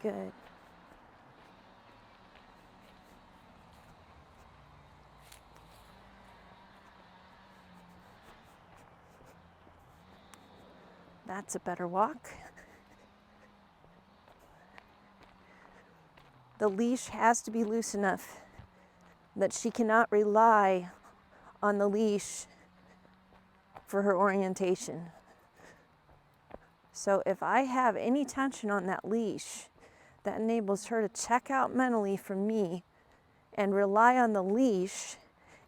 Good. That's a better walk. The leash has to be loose enough that she cannot rely on the leash for her orientation. So if I have any tension on that leash, that enables her to check out mentally from me and rely on the leash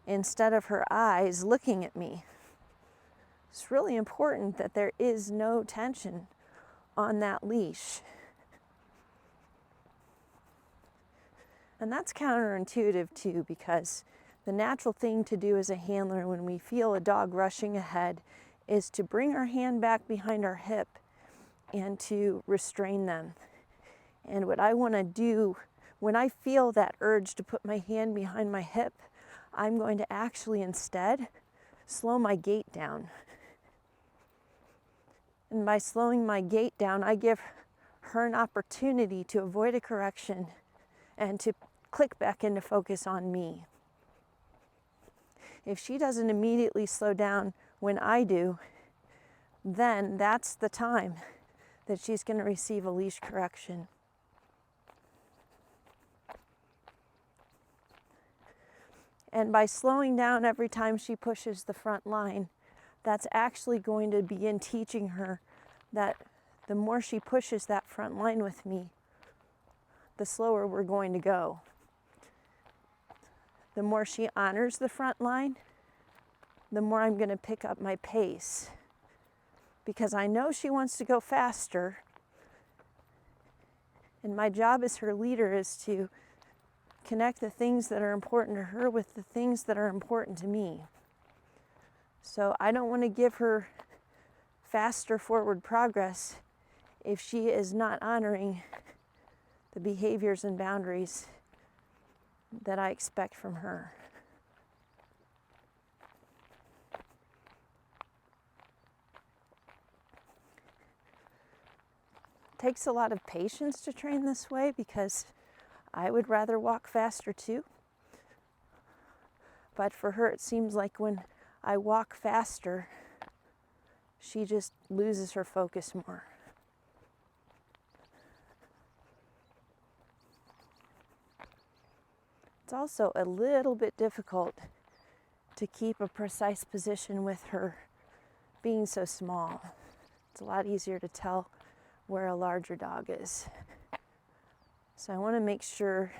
instead of her eyes looking at me. It's really important that there is no tension on that leash. And that's counterintuitive too, because the natural thing to do as a handler when we feel a dog rushing ahead is to bring our hand back behind our hip and to restrain them. And what I want to do when I feel that urge to put my hand behind my hip, I'm going to actually instead slow my gait down. And by slowing my gait down, I give her an opportunity to avoid a correction and to click back into focus on me. If she doesn't immediately slow down when I do, then that's the time that she's going to receive a leash correction. And by slowing down every time she pushes the front line, that's actually going to begin teaching her that the more she pushes that front line with me, the slower we're going to go. The more she honors the front line, the more I'm going to pick up my pace. Because I know she wants to go faster, and my job as her leader is to connect the things that are important to her with the things that are important to me. So I don't want to give her faster forward progress if she is not honoring the behaviors and boundaries that I expect from her. It takes a lot of patience to train this way because I would rather walk faster too. But for her, it seems like when I walk faster, she just loses her focus more. It's also a little bit difficult to keep a precise position with her being so small. It's a lot easier to tell where a larger dog is. So I want to make sure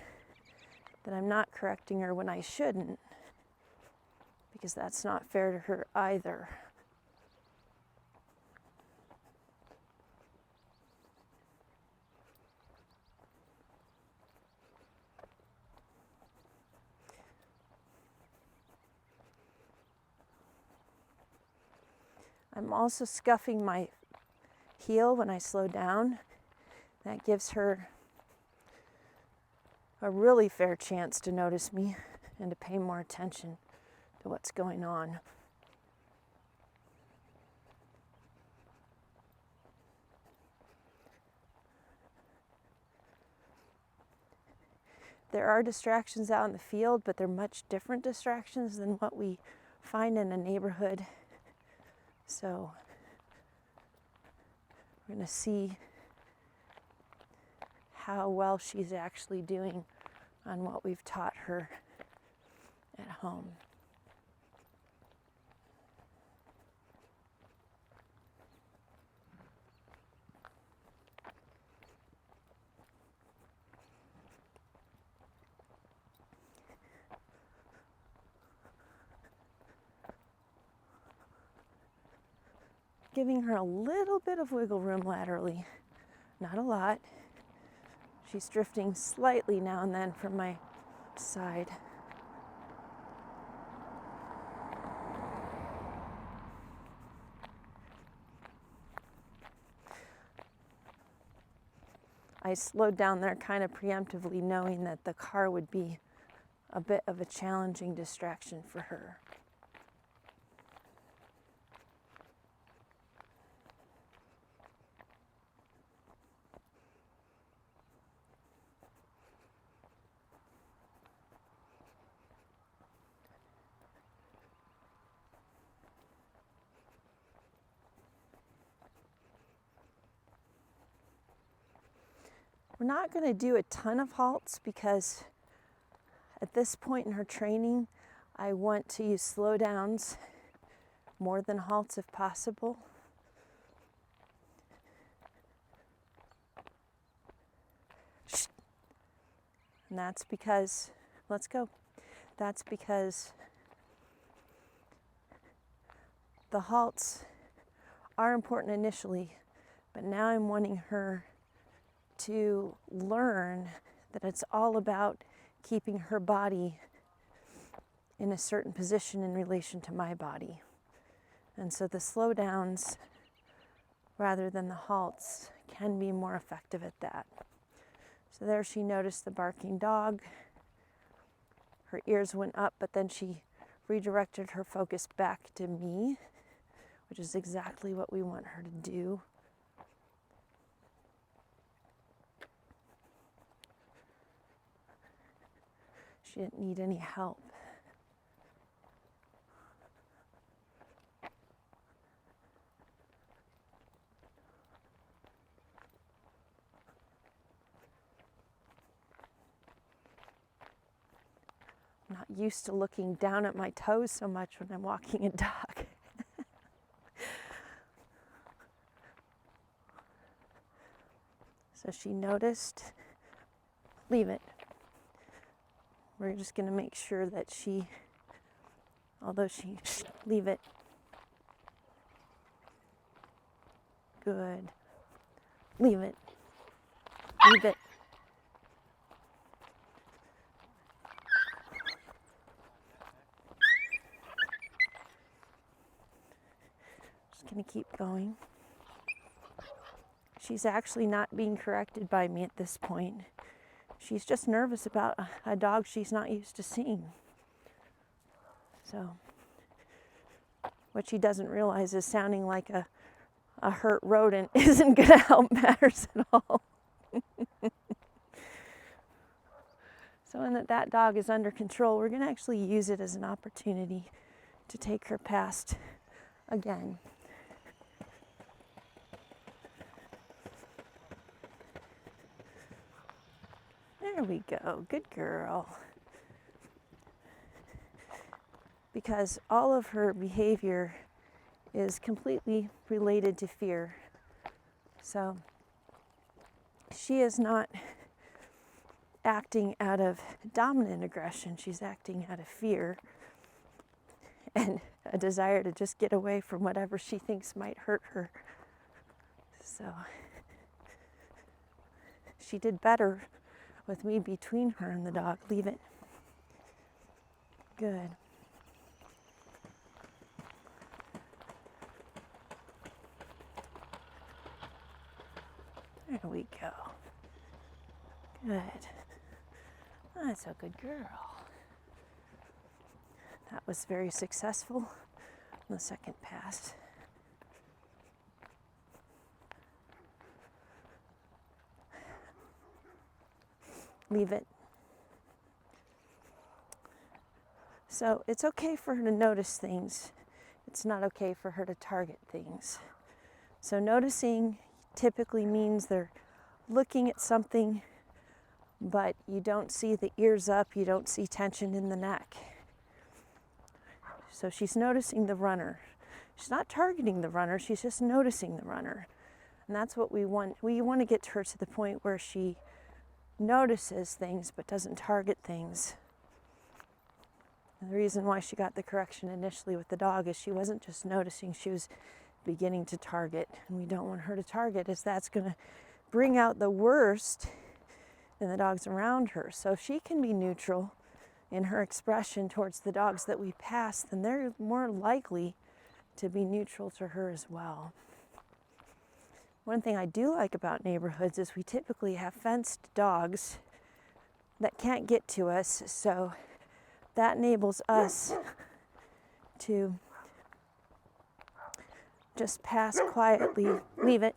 that I'm not correcting her when I shouldn't, because that's not fair to her either. I'm also scuffing my heel when I slow down. That gives her a really fair chance to notice me and to pay more attention to what's going on. There are distractions out in the field, but they're much different distractions than what we find in a neighborhood. So we're going to see how well she's actually doing on what we've taught her at home. Giving her a little bit of wiggle room laterally, not a lot. She's drifting slightly now and then from my side. I slowed down there kind of preemptively, knowing that the car would be a bit of a challenging distraction for her. We're not going to do a ton of halts because at this point in her training, I want to use slow downs more than halts if possible. And that's because, let's go. That's because the halts are important initially, but now I'm wanting her to learn that it's all about keeping her body in a certain position in relation to my body. And so the slow downs rather than the halts can be more effective at that. So there she noticed the barking dog. Her ears went up, but then she redirected her focus back to me, which is exactly what we want her to do. She didn't need any help. I'm not used to looking down at my toes so much when I'm walking a dog. So she noticed, leave it. We're just going to make sure that she, although she, leave it. Good. Leave it. Leave it. Just going to keep going. She's actually not being corrected by me at this point. She's just nervous about a dog she's not used to seeing. So, what she doesn't realize is sounding like a hurt rodent isn't going to help matters at all. So when that dog is under control, we're going to actually use it as an opportunity to take her past again. There we go. Good girl. Because all of her behavior is completely related to fear. So she is not acting out of dominant aggression. She's acting out of fear and a desire to just get away from whatever she thinks might hurt her. So she did better with me between her and the dog. Leave it. Good. There we go. Good. That's a good girl. That was very successful on the second pass. Leave it. So it's okay for her to notice things. It's not okay for her to target things. So noticing typically means they're looking at something, but you don't see the ears up, you don't see tension in the neck. So she's noticing the runner. She's not targeting the runner, she's just noticing the runner. And that's what we want. We want to get her to the point where she notices things but doesn't target things. And the reason why she got the correction initially with the dog is she wasn't just noticing, she was beginning to target. And we don't want her to target, as that's going to bring out the worst in the dogs around her. So if she can be neutral in her expression towards the dogs that we pass, then they're more likely to be neutral to her as well. One thing I do like about neighborhoods is we typically have fenced dogs that can't get to us, so that enables us to just pass quietly. Leave it.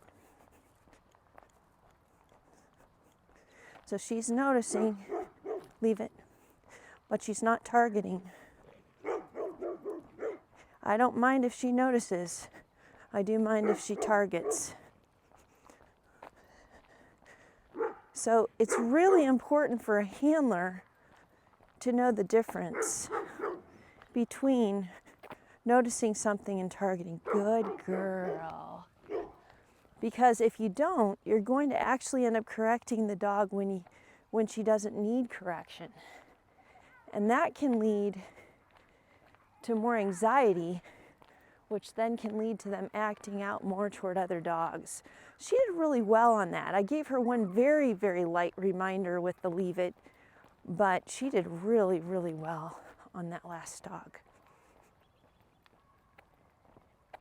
So she's noticing, leave it, but she's not targeting. I don't mind if she notices. I do mind if she targets. So it's really important for a handler to know the difference between noticing something and targeting. Good girl. Because if you don't, you're going to actually end up correcting the dog when she doesn't need correction. And that can lead to more anxiety, which then can lead to them acting out more toward other dogs. She did really well on that. I gave her one very, very light reminder with the leave it, but she did really, really well on that last dog.